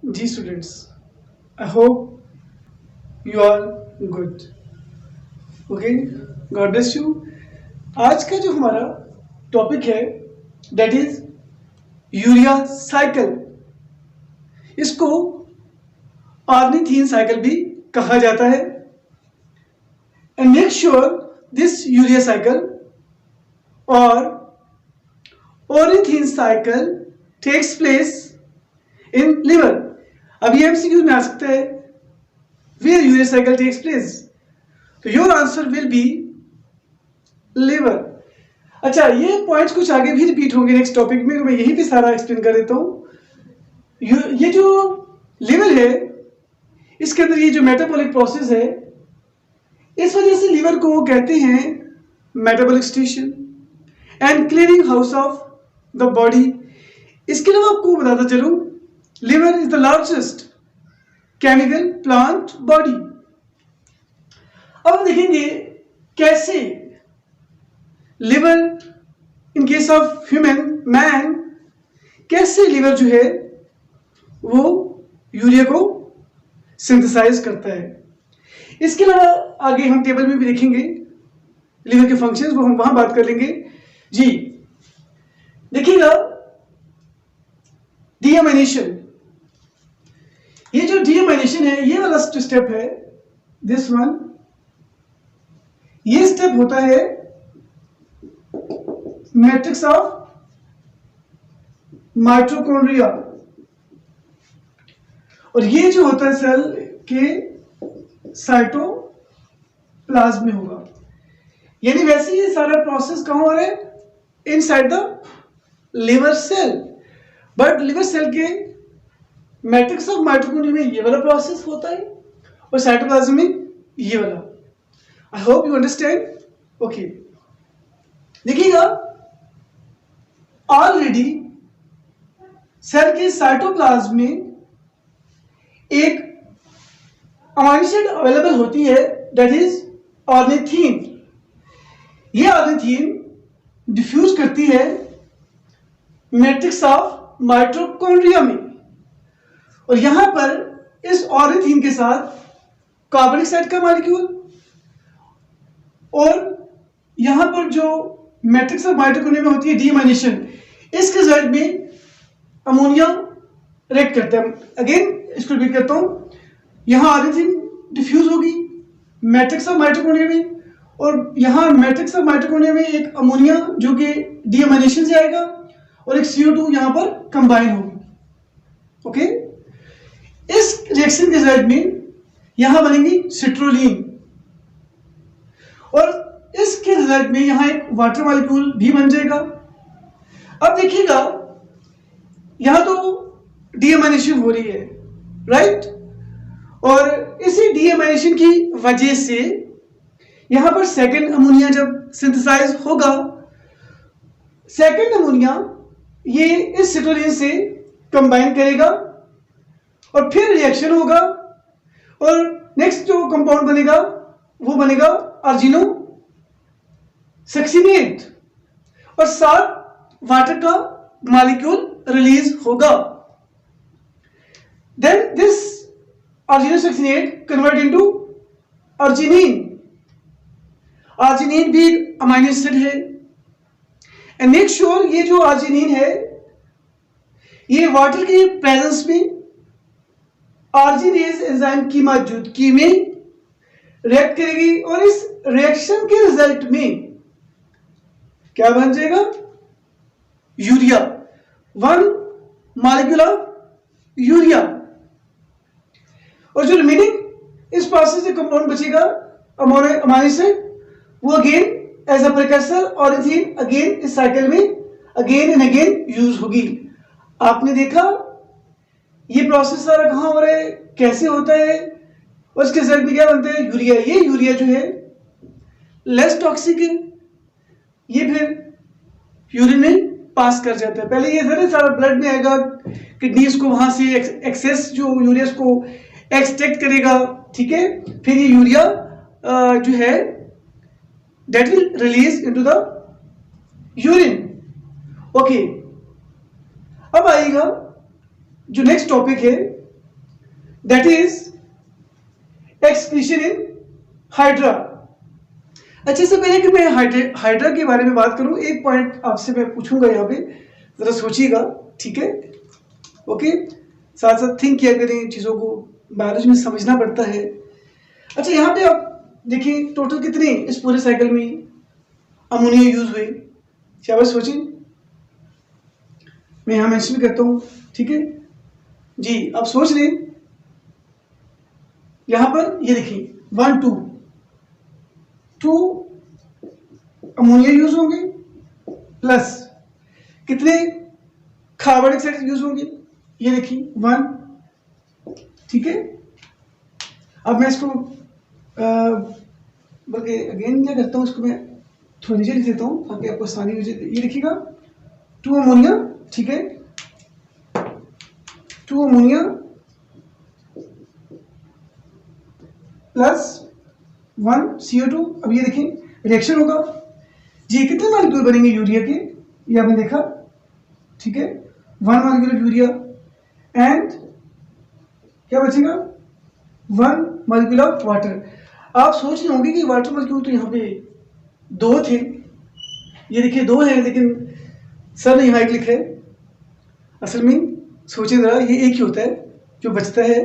Ji students, I hope you are good. Okay, God bless you. आज का जो हमारा टॉपिक है दैट इज यूरिया साइकिल। इसको ऑर्निथीन साइकिल भी कहा जाता है। And make sure this urea cycle और ornithine cycle takes place in liver. अब ये एमसीक्यू में आ सकता है, where urea cycle takes place, तो your answer will be liver। अच्छा, ये पॉइंट्स कुछ आगे भी रिपीट होंगे नेक्स्ट टॉपिक में, मैं यही पे सारा एक्सप्लेन कर देता हूँ। ये जो लिवर है, इसके अंदर ये जो मेटाबॉलिक प्रोसेस है, इस वजह से लिवर को वो कहते हैं metabolic station and cleaning house of the body. इसके अलावा आपको बताता चलूं, liver is the largest chemical plant body. अब हम देखेंगे कैसे liver in case of human man, कैसे लिवर जो है वो यूरिया को सिंथेसाइज करता है। इसके अलावा आगे हम टेबल में भी देखेंगे लिवर के फंक्शंस, वो हम वहां बात कर लेंगे। जी देखिएगा, डीएमाइनेशन। ये जो डीएमाइनेशन है, ये वाला स्टेप है, दिस वन। ये स्टेप होता है मैट्रिक्स ऑफ माइटोकॉन्ड्रिया, और ये जो होता है सेल के साइटोप्लाज्म में होगा। यानी वैसे ये सारा प्रोसेस कहां हो रहा है? Inside the liver cell. But liver cell के मैट्रिक्स ऑफ माइटोकॉन्ड्रिया में ये वाला प्रोसेस होता है और साइटोप्लाज्म में ये वाला। आई होप यू अंडरस्टैंड। ओके, देखिएगा, ऑलरेडी सेल के साइटोप्लाज्म में एक अमीनो एसिड अवेलेबल होती है, दैट इज ऑर्निथीन। ये ऑर्निथीन डिफ्यूज करती है मैट्रिक्स ऑफ माइटोकॉन्ड्रिया में, और यहां पर इस ऑर्निथीन के साथ कार्बनिक साइड का मॉलिक्यूल, और यहां पर जो मैट्रिक्स ऑफ माइटोकॉन्ड्रिया में होती है डीएमाइनेशन, इसके रिजल्ट में अमोनिया रिएक्ट करता है। अगेन इसको रिपीट करता हूं, यहां ऑर्निथीन डिफ्यूज होगी मैट्रिक्स ऑफ माइटोकॉन्ड्रिया में, और यहां मैट्रिक्स ऑफ माइटोकॉन्ड्रिया में एक अमोनिया जो कि डीएमाइनेशन से आएगा, और एक CO2 यहां पर कंबाइन होगी। ओके, इस रिएक्शन के रिजल्ट में यहां बनेगी सिट्रोलिन, और इसके रिजल्ट में यहां एक वाटर मॉलिक्यूल भी बन जाएगा। अब देखिएगा, यहां तो डीएमाइनेशन हो रही है, राइट? और इसी डीएमाइनेशन की वजह से यहां पर सेकेंड अमोनिया जब सिंथेसाइज होगा, सेकेंड अमोनिया ये इस सिट्रोलिन से कंबाइन करेगा, और फिर रिएक्शन होगा, और नेक्स्ट जो कंपाउंड बनेगा वो बनेगा अर्जिनो सक्सिनेट, और साथ वाटर का मॉलिक्यूल रिलीज होगा। Then this argino succinate convert into arginine. Arginine भी अमीनो एसिड है, एंड मेक श्योर ये जो अर्जिनिन है, ये वाटर के प्रेजेंस में आर्जिनेज एंजाइम की मौजूदगी में रिएक्ट करेगी, और इस रिएक्शन के रिजल्ट में क्या बन जाएगा? Urea, one molecule of urea. और जो रिमेनिंग इस प्रोसेस से कंपाउंड बचेगा अमोनो एसिड, वो again as a precursor ornithine again इस साइकिल में अगेन एंड अगेन यूज होगी। आपने देखा ये प्रोसेस सारा कहां हो रहा है, कैसे होता है, और इसके रिजल्ट में क्या बनता है? यूरिया। ये यूरिया जो है लेस टॉक्सिक है, ये फिर यूरिन में पास कर जाता है। पहले ये सारा ब्लड में आएगा, किडनीज को वहां से एक्सेस जो यूरिया को एक्सट्रैक्ट करेगा, ठीक है, फिर ये यूरिया जो है that will release into the urine. Okay, अब आएगा जो नेक्स्ट टॉपिक है that is excretion in hydra. अच्छा, इससे पहले कि मैं हाइड्रा के बारे में बात करूं, एक पॉइंट आपसे मैं पूछूंगा यहाँ पे, जरा सोचिएगा, ठीक है? ओके, साथ साथ थिंक किया करें, चीज़ों को बायोलॉजी में समझना पड़ता है। अच्छा, यहाँ पे आप देखिए टोटल कितने इस पूरे साइकिल में अमोनिया यूज हुए, शाबाश सोचिए। मैं यहाँ मेंशन भी करता हूँ, ठीक है जी। आप सोच लें, यहाँ पर ये देखिए 1 2 अमोनिया यूज होंगे, प्लस कितने कार्बन डाइऑक्साइड यूज होंगे, ये देखिए 1, ठीक है। अब मैं इसको बल्कि अगेन क्या करता हूँ, इसको मैं थोड़ा नीचे लिख देता हूँ ताकि आपको आसानी हो जाए। ये लिखिएगा 2 अमोनिया, ठीक है, 2 अमोनिया प्लस 1 CO2। अब ये देखें रिएक्शन होगा जी, कितने मॉलिक्यूल बनेंगे यूरिया के, ये आपने देखा, ठीक है, 1 मॉलिक्यूल यूरिया एंड क्या बचेगा, 1 मॉलिक्यूल ऑफ वाटर। आप सोच रहे होंगे कि वाटर मॉलिक्यूल तो यहाँ पे 2 थे, ये देखिए 2 हैं, लेकिन सर ने यहाँ 1 लिखा है। असल में सोचिए जरा, ये एक ही होता है जो बचता है,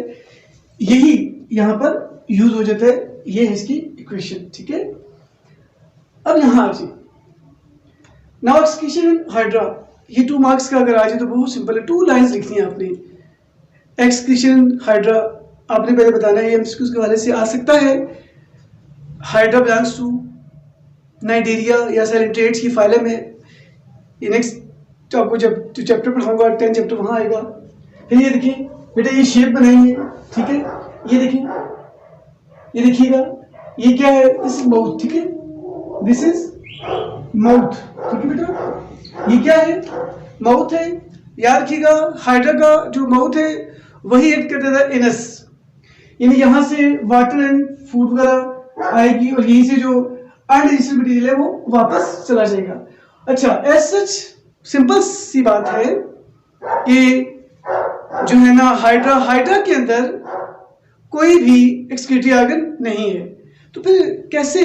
यही यहाँ पर यूज हो जाता है। ये है इसकी इक्वेशन, ठीक है। अब यहाँ आ जाइए, नाउ एक्सक्रीशन इन हाइड्रा, ये 2 मार्क्स का अगर आ जाए तो बहुत सिंपल है, 2 लाइंस लिखनी है आपने। एक्सक्रीशन हाइड्रा आपने पहले बताना है, एमसीक्यूज के हवाले से आ सकता है। हाइड्रा बिलोंग्स टू नाइडेरिया या सेलेंट्रेट्स की फाइलम है। ये नेक्स्ट आपको जब जो चैप्टर पढ़ाऊंगा 10 चैप्टर वहाँ आएगा। फिर ये देखिए बेटा, ये शेप बनाई है, ठीक है, ये देखिए, ये देखिएगा, ये क्या है, इस माउथ, ठीक है, दिस इज माउथ, ठीक है बेटा, ये क्या है, माउथ है। याद रखिएगा हाइड्रा का जो माउथ है वही एक्ट करता था एनस, यानी यहाँ से वाटर एंड फूड वगैरह आएगी और यहीं से जो अनडिजेस्टेबल मटेरियल है वो वापस चला जाएगा। अच्छा, एज सच सिंपल सी बात है कि जो है ना हाइड्रा के अंदर कोई भी एक्सक्रीटरी ऑर्गन नहीं है, तो फिर कैसे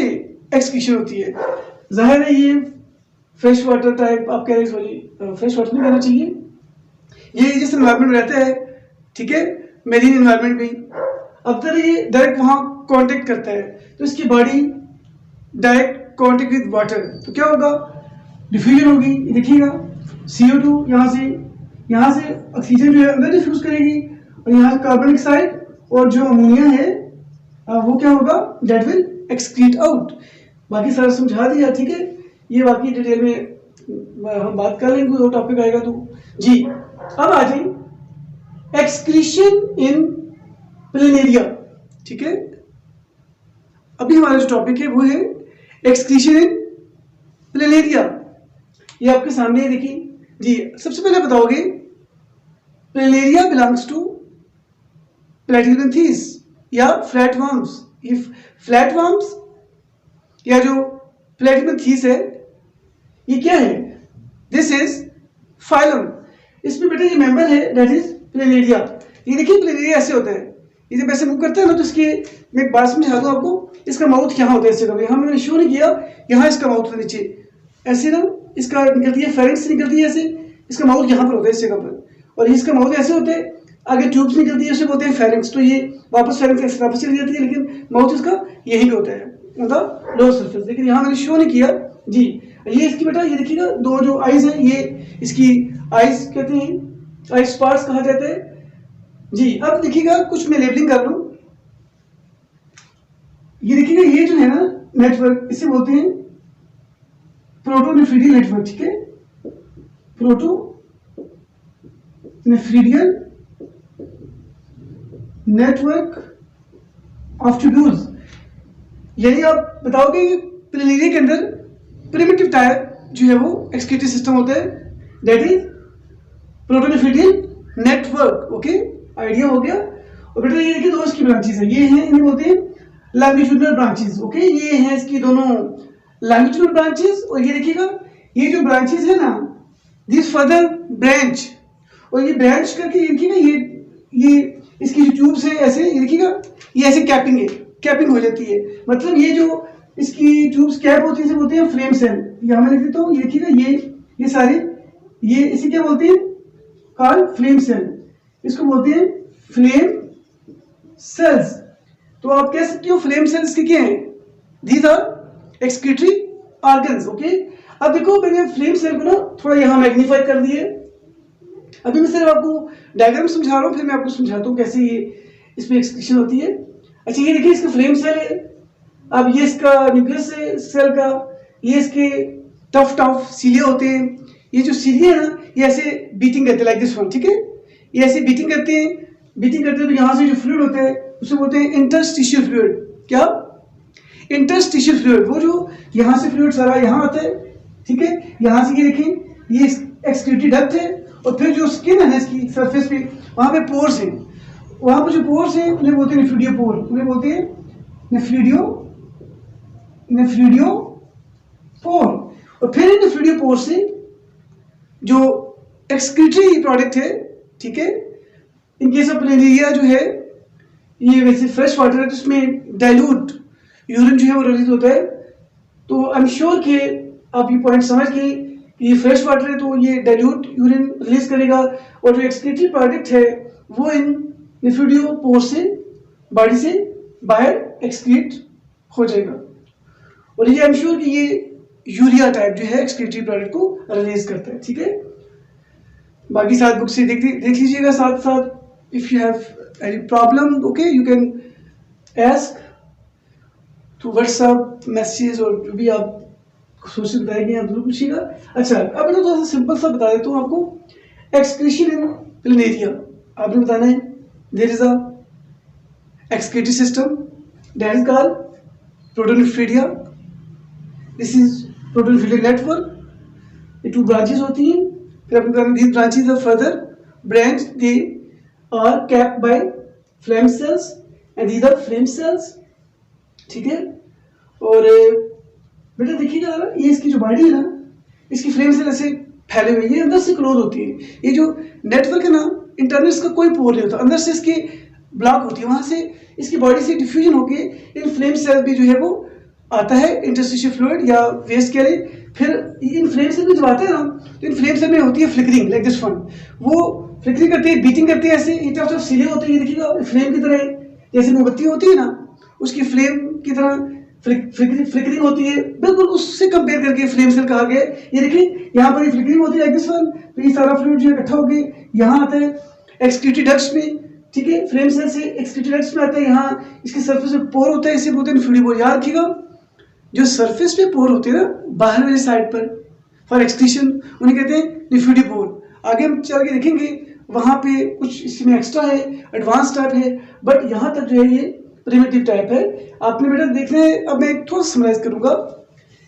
एक्सक्रीशन होती है? जाहिर है ये फ्रेश वाटर टाइप, आप कह रहे हैं, सॉरी फ्रेश वाटर नहीं कहना चाहिए, ये जिस एनवायरमेंट में रहता है, ठीक है, मेरीन एनवायरमेंट में, अब तक ये डायरेक्ट वहाँ कांटेक्ट करता है, तो इसकी body direct contact with water, तो क्या होगा, डिफ्यूजन होगी। देखिएगा CO2 यहाँ से ऑक्सीजन जो है अंदर डिफ्यूज करेगी और यहाँ से कार्बन डाइऑक्साइड और जो अमोनिया है वो क्या होगा, दैट विल एक्सक्रीट आउट। बाकी सारा समझा दिया, ठीक है, ये बाकी डिटेल में हम बात कर लेंगे, कोई टॉपिक आएगा तो जी। अब आ जाए एक्सक्रीशन इन प्लेनेरिया, ठीक है। अभी हमारा जो टॉपिक है वो है एक्सक्रीशन इन प्लेनेरिया, ये आपके सामने है, देखिए जी। सबसे पहले बताओगे प्लेनेरिया बिलोंग्स टू प्लेटिहेल्मिंथेस या फ्लैटवर्म्स। ये फ्लैटवर्म्स या जो प्लेटिहेल्मिंथेस है ये क्या है, दिस इज फाइलम, इसमें बेटा ये मेंबर है दैट इज प्लेनेरिया। ये देखिए प्लेनेरिया ऐसे होता है, ये जब ऐसे मूव करता है ना तो इसके मैं एक बात समझा दूं आपको, इसका माउथ यहाँ होता है, इससे कभी यहाँ मैंने शो नहीं किया, यहाँ इसका माउथ है नीचे ऐसे ना, इसका निकलती है फेरेंक्स निकलती है ऐसे, इसका माउथ यहाँ पर होता है इस जगह पर, और इसका माउथ ऐसे होता है, आगे ट्यूब्स निकलती है उसे बोलते हैं फेरेंक्स, तो ये वापस फेरेंक्स वापस चली जाती है, लेकिन माउथ इसका यहीं पे होता है, मतलब लोअर सरफेस। लेकिन यहाँ मैंने शो नहीं किया जी। ये इसकी बेटा ये देखिएगा 2 जो आईज है, ये इसकी आईज कहते हैं, आई स्पार्स कहा जाता है जी। अब देखिएगा कुछ मैं लेबलिंग कर लूं, ये देखिएगा ये जो है ना नेटवर्क, इसे बोलते हैं प्रोटोनेफ्रिडियल नेटवर्क, ठीक है, प्रोटोनेफ्रिडियल नेटवर्क ऑफ ट्यूब्यूल्स। यानी आप बताओगे कि प्लेनेरिया के अंदर प्रिमिटिव टाइप जो है वो एक्सक्रीटरी सिस्टम होता है, that is protonephridial network. Okay, idea हो गया। और बेटा ये देखिए 2 इसकी ब्रांचेस है, ये हैं इन्हें बोलते हैं लॉन्गिट्यूडिनल ब्रांचेस। ओके, ये हैं इसकी दोनों लॉन्गिट्यूडिनल ब्रांचेस, और ये देखिएगा ये जो ब्रांचेस है ना, दिस फर्दर ब्रांच, और ये ब्रांच करके देखिए ना, ये ये इसकी जो ट्यूब्स है ऐसे, ये देखिएगा ये ऐसे कैपिंग है, कैपिंग हो जाती है, मतलब ये जो इसकी ट्यूब्स कैप होती है बोलते हैं फ्लेम सेल। यहाँ मैं लिख देता हूँ, ये देखिएगा ये सारे, ये इसे क्या बोलते हैं, कॉल फ्लेम सेल, इसको बोलते हैं फ्लेम सेल्स। तो आप कह सकते हो फ्लेम सेल्स के क्या हैं, these are excretory organs. Okay, अब देखो मैंने फ्लेम सेल को ना थोड़ा यहाँ मैग्नीफाई कर दिए। अभी मैं सिर्फ आपको डायग्राम समझा रहा हूँ, फिर मैं आपको समझाता हूँ कैसे ये इसमें एक्सक्रीशन होती है। अच्छा ये देखिए इसका फ्लेम सेल है, अब ये इसका न्यूक्लियस है सेल का, ये इसके टफ टफ सीले होते हैं, ये जो सीले हैं ना ये ऐसे बीटिंग करते हैं लाइक दिस वन, ठीक है, ये ऐसे बीटिंग करते हैं तो यहाँ से जो फ्लूइड होता है उसे बोलते हैं इंटरस्टिशियल फ्लूइड। क्या, इंटरस्टिशियल फ्लूइड, वो जो यहाँ से फ्लूइड सारा यहाँ आता है, ठीक है, यहाँ से ये देखें ये एक्सक्रीटरी डक्ट है, और फिर जो स्किन है ना इसकी सरफेस पे वहाँ पे पोर्स हैं, वहाँ पर जो पोर्स हैं उन्हें बोलते हैं नेफ्रीडियो पोर, उन्हें बोलते हैं नेफ्रीडियो पोर। और फिर इन नेफ्रीडियो पोर से जो एक्सक्रीटरी प्रोडक्ट है, ठीक है, इन केस ऑफ प्लेनेरिया जो है ये वैसे फ्रेश वाटर है तो इसमें डाइल्यूट यूरिन जो है वो रिलीज होता है। तो आई एम श्योर कि आप ये पॉइंट समझ के, ये फ्रेश वाटर है तो ये डाइल्यूट यूरिन रिलीज करेगा, और जो एक्सक्रीटरी प्रोडक्ट है वो इन नेफ्रीडियो पोर से बॉडी से बाहर एक्सक्रीट हो जाएगा, और ये आई एम श्योर कि ये यूरिया टाइप जो है एक्सक्रीटरी प्रोडक्ट को रिलीज करता है, ठीक है। बाकी साथ बुक से देख लीजिएगा साथ साथ। If you have any problem okay you can ask through WhatsApp message, और जो भी आप सोच बताएंगे आप जरूर पूछिएगा। अच्छा अब मैं थोड़ा सा सिंपल सा बता देता हूँ आपको। एक्सक्रीशन इन प्लेनेरिया आपने बताना है, there is a excretory system that is called protonephridia, this is protonephridia network, ये 2 ब्रांचेस होती हैं। फिर अपने these branches are further branched, they are capped by flame cells and these are flame cells, ठीक है। और बेटा देखिएगा ये इसकी जो बॉडी है ना, इसकी फ्लेम सेल ऐसे फैले हुए, ये अंदर से क्लोज होती है। ये जो नेटवर्क है ना इंटरनल इसका कोई पोर नहीं होता, अंदर से इसकी ब्लॉक होती है, वहां से इसकी बॉडी से डिफ्यूजन होके इन फ्लेम सेल भी जो है वो आता है इंटरस्टिशियल फ्लूइड या वेस्ट के लिए। फिर इन फ्लेम सेल में जब आते हैं ना तो इन फ्लेम सेल में होती है फ्लिकरिंग लाइक दिस वन, वो फ्लिकरिंग करती है, बीटिंग करती है, ऐसे ये तरफ सीले होते हैं, ये देखिएगा फ्लेम की तरह, जैसे मोमबत्ती होती है ना उसकी फ्लेम की तरह फ्लिकरिंग होती है, बिल्कुल उससे कंपेयर करके फ्लेम सेल कहा गया। ये देखिए यहाँ पर फ्लिकरिंग होती है लाइक दिस वन, तो ये सारा फ्लूइड जो है इकट्ठा होकर यहाँ आता है एक्सक्रीटरी डक्ट्स में, ठीक है, फ्लेम सेल से एक्सक्रीटरी डक्ट्स में आता है, यहाँ इसके सरफेस पे पोर होता है, इसे बोलते हैं नेफ्रीडियो पोर। याद रखिएगा जो सरफेस पे पोर होते हैं ना बाहर वाली साइड पर फॉर एक्सक्रीशन उन्हें कहते हैं नेफ्रीडियो पोर। आगे हम चल के देखेंगे वहां पे कुछ इसमें एक्स्ट्रा है, एडवांस टाइप है, बट यहाँ तक जो है ये प्रिमिटिव टाइप है। आपने बेटा देखना है, अब मैं थोड़ा समराइज करूंगा।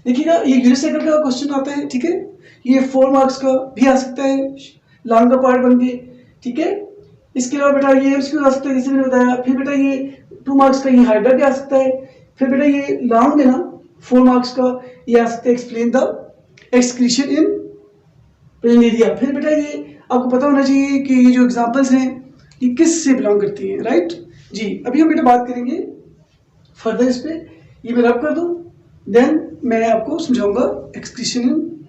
देखिएगा ये यूनिसाइकिल का क्वेश्चन आता है, ठीक है, ये 4 मार्क्स का भी आ सकता है, लॉन्ग का पार्ट बन के, ठीक है। इसके अलावा बेटा ये एमसीक्यू आ सकता है जैसे मैंने बताया। फिर बेटा ये 2 मार्क्स का ये हाइड्रा भी आ सकता है। फिर बेटा ये लॉन्ग है ना 4 मार्क्स का, ये आ सकता है explain the excretion in planaria. फिर बेटा ये आपको पता होना चाहिए कि ये जो एग्जांपल्स हैं ये किस से बिलोंग करती हैं, राइट जी। अभी हम बेटा बात करेंगे फर्दर इस पे, ये मैं रब कर दूं देन मैं आपको समझाऊंगा एक्सक्रीशन इन,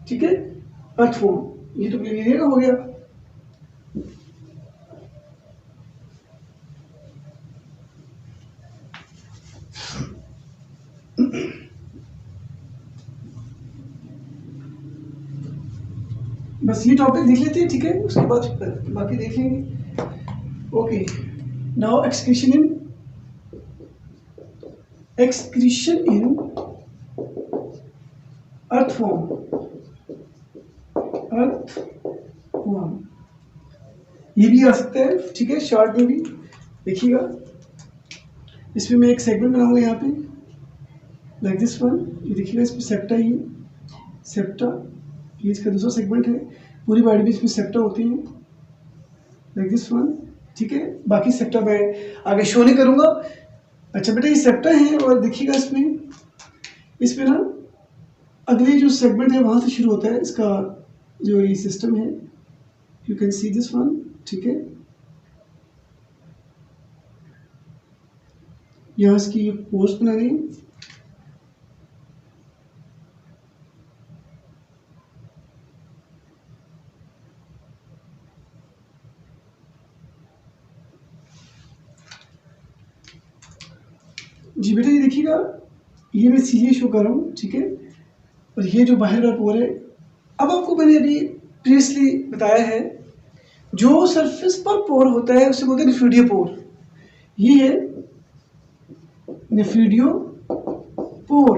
ठीक है, अर्थवॉर्म। ये तो प्लेनेरिया का हो गया। बस ये टॉपिक देख लेते हैं, ठीक है, उसके बाद बाकी देख लेंगे। ओके नाउ एक्सक्रीशन इन अर्थवॉर्म। ये भी आ सकता है, ठीक है, शॉर्ट में भी देखिएगा। इसमें मैं एक सेगमेंट बनाऊंगा यहाँ पे लाइक दिस वन, ये देखिएगा इसमें सेप्टा, ये सेप्टा, ये इसका दूसरा सेगमेंट है। पूरी बॉडी में इसमें सेप्टा होती है लाइक दिस वन, ठीक है। बाकी सेप्टा मैं आगे शो नहीं करूंगा। अच्छा बेटा ये सेप्टा है, और देखिएगा इसमें ना अगले जो सेगमेंट है वहां से शुरू होता है इसका जो ये सिस्टम है, you can see this one, ठीक है, यहाँ इसकी पोस्ट बनानी है। जी बेटा ये देखिएगा, ये मैं सीधे शो कर रहा हूँ, ठीक है, और ये जो बाहर का पोर है, अब आपको मैंने अभी प्रीवियसली बताया है, जो सरफेस पर पोर होता है उसे बोलते हैं निफिडियो पोर। ये है निफिडियो पोर।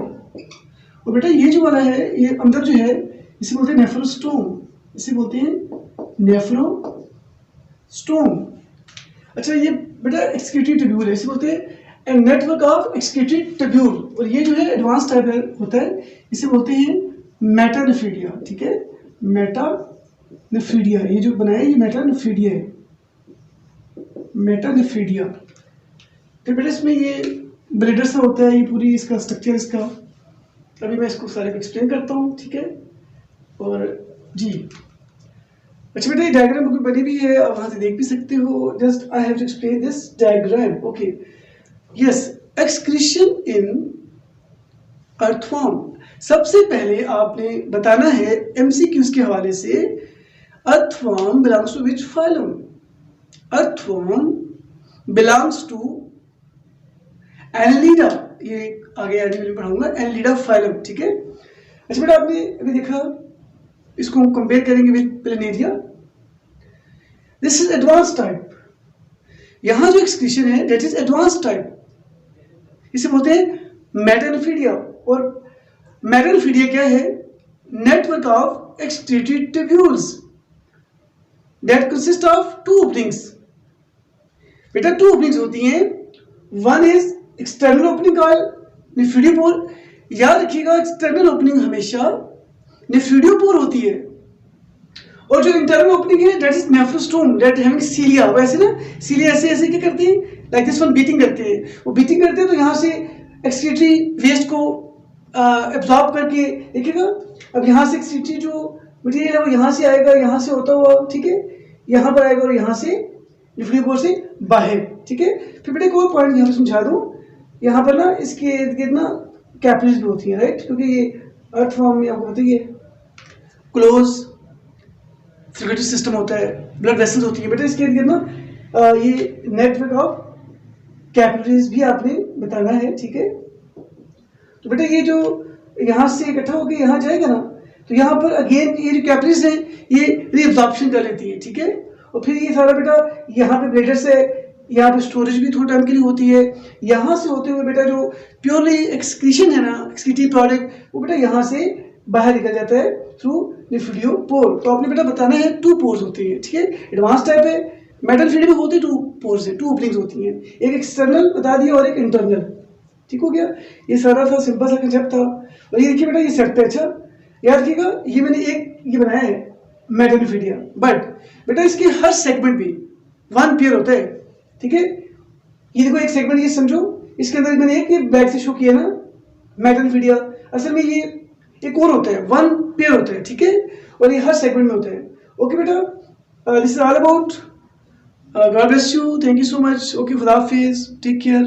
और बेटा ये जो वाला है, ये अंदर जो है, इसे बोलते हैं नेफ्रोस्टोम, इसे बोलते हैं नेफ्रोस्टोम। अच्छा ये बेटा एक्सक्रीटरी ट्यूब्यूल है, इसे बोलते हैं नेटवर्क ऑफ एक्सक्रीटरी ट्यूब्यूल। और ये जो है एडवांस टाइप होता है, इसे बोलते हैं मेटानेफिडिया, ठीक है, मेटानेफिडिया। ये जो बनाया है ये मेटानेफिडिया है, मेटानेफिडिया। तो बेटा इसमें ये ब्लेडर सा होता है, ये पूरी इसका स्ट्रक्चर इसका, अभी मैं इसको सारे को एक्सप्लेन करता हूँ, ठीक है। और जी अच्छा बेटा ये डायग्राम बुक बनी भी है, आप वहाँ से देख भी सकते हो। Just I have to explain this diagram, okay. Yes, excretion in earthworm. सबसे पहले आपने बताना है एमसीक्यूज के हवाले से, earthworm belongs to which phylum? Earthworm belongs to annelida, ये आगे आने में पढ़ाऊंगा, एनलिडा फाइलम, ठीक है। अच्छा बेटा आपने अभी देखा, इसको हम कंपेयर करेंगे with planaria. This is advance type. यहां जो एक्सक्रीशन है दैट इज एडवांस टाइप, इसे बोलते हैं मेटानेफिडिया। और मेटानेफिडिया क्या है? Network of excretory tubules that consist of two openings. बेटा टू ओपनिंग्स होती हैं, one is external opening called nephridiopore. याद रखिएगा एक्सटर्नल ओपनिंग हमेशा निफिडियोपोर होती है, और जो इंटरनल ओपनिंग है दैट इज नेफ्रोस्टोम दैट हैविंग सीलिया। वैसे ना सीलिया ऐसे ऐसे क्या करती है, लाइक दिस वन बीटिंग करते हैं, वो बीटिंग करते हैं तो यहाँ से एक्सक्रीटरी वेस्ट को एब्जॉर्ब करके, देखिएगा अब यहाँ से एक्सक्रीटरी जो मटेरियल है वो यहाँ से आएगा, यहाँ से होता हुआ, ठीक है, यहाँ पर आएगा और यहाँ से निफिडियोपोर से बाहर, ठीक है। फिर बेटे एक और पॉइंट यहाँ पे समझा दूँ, यहाँ पर ना इसके इर्द गिर्द ना कैपिलरीज भी होती है, राइट, क्योंकि ये अर्थवर्म में आपको पता ही है क्लोज सर्कुलेटरी सिस्टम होता है, ब्लड वेसल्स होती है। बेटा इसके इर्द गिर्द ना ये नेटवर्क ऑफ कैपिलरीज भी आपने बताना है, ठीक है। तो बेटा ये जो यहाँ से इकट्ठा होकर यहाँ जाएगा ना, तो यहाँ पर अगेन ये जो कैपिलरीज हैं ये रीअब्जॉर्प्शन कर लेती है, ठीक है। और फिर ये सारा बेटा यहाँ पे ब्लेडर से, यहाँ पे स्टोरेज भी थोड़ा टाइम के लिए होती है, यहाँ से होते हुए बेटा जो प्योरली एक्सक्रीशन है ना, एक्सक्रीटिव प्रोडक्ट, वो बेटा यहाँ से बाहर निकल जाता है थ्रू निफिडियोपोर। तो आपने बेटा बताना है टू पोर्स होती है, ठीक है। एडवांस टाइप है, मेटानेफिडिया में होती है टू पोर्स है, टू ओपनिंग्स होती हैं, एक एक्सटर्नल बता दिया और एक इंटरनल, ठीक हो गया। ये सारा था सिंपल सा कंसेप्ट था। और ये देखिए बेटा ये सेट है, अच्छा याद रखिएगा ये मैंने एक ये बनाया है मेटानेफिडिया, बट बेटा इसके हर सेगमेंट भी वन पेयर होता है, ठीक है। ये देखो एक सेगमेंट ये समझो, इसके अंदर मैंने एक ये बैक से शो किया ना मेटानेफिडिया, असल में ये एक और होता है, वन पेयर होता है, ठीक है, और ये हर सेगमेंट में होता है। ओके बेटा, this is all about, God bless you, thank you so much, okay, खुदा हाफिज, टेक केयर।